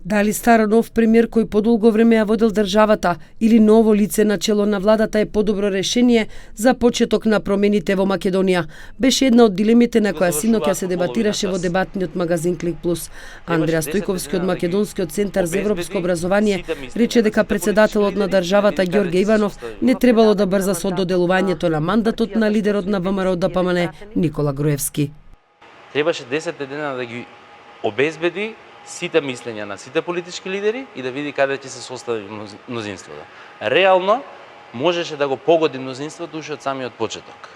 Дали стар нов премиер кој подолго време ја водел државата или ново лице на чело на владата е подобро решение за почеток на промените во Македонија, беше една од дилемите на која синоќа се дебатираше во дебатниот магазин Клик Плюс. Андреа Стојковски од Македонскиот центар за европско образование рече дека председателот на државата Ѓорѓе Иванов не требало да брза со доделувањето на мандатот на лидерот на ВМРО ДПМН Никола Груевски. Требаше 10 дена да ги обезбеди сите мислења на сите политички лидери и да види каде ќе се состави мнозинството. Реално можеше да го погоди мнозинството уште од самиот почеток.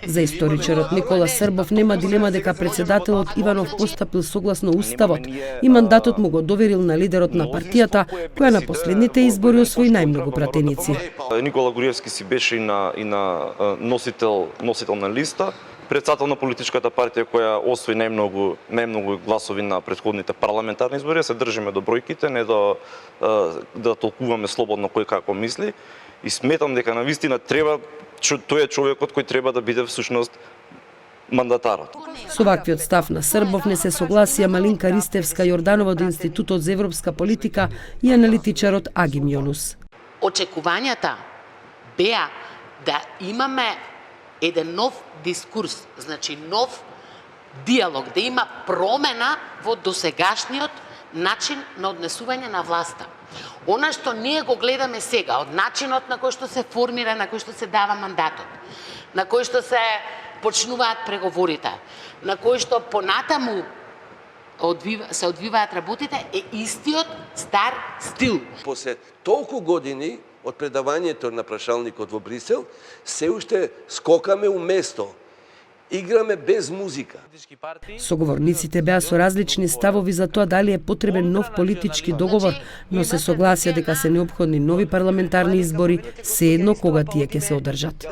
За историчарот Никола Србов нема дилема дека председателот Иванов постапил согласно уставот и мандатот му го доверил на лидерот на партијата, која на последните избори освои најмногу пратеници. Никола Груевски си беше и на носител на листа, председател на политичката партија која освои најмногу гласови на претходните парламентарни избори. Се држиме до бројките, не да толкуваме слободно кој како мисли. И сметам дека навистина тој е човекот кој треба да биде всушност мандатарот. Со ваквиот став на Србов не се согласија Малинка Ристевска Јорданова од Институтот за европска политика и аналитичарот Агим Јонус. Очекувањата беа да имаме еден нов дискурс, значи нов диалог, да има промена во досегашниот начин на однесување на власта. Она што ние го гледаме сега, од начинот на кој што се формира, на кој што се дава мандатот, на кој што се почнуваат преговорите, на кој што понатаму се одвиваат работите, е истиот стар стил. После толку години од предавањето на прашалникот во Брисел, се уште скокаме у место. Играме без музика. Соговорниците беа со различни ставови за тоа дали е потребен нов политички договор, но се согласија дека се неопходни нови парламентарни избори, се едно кога тие ќе се одржат.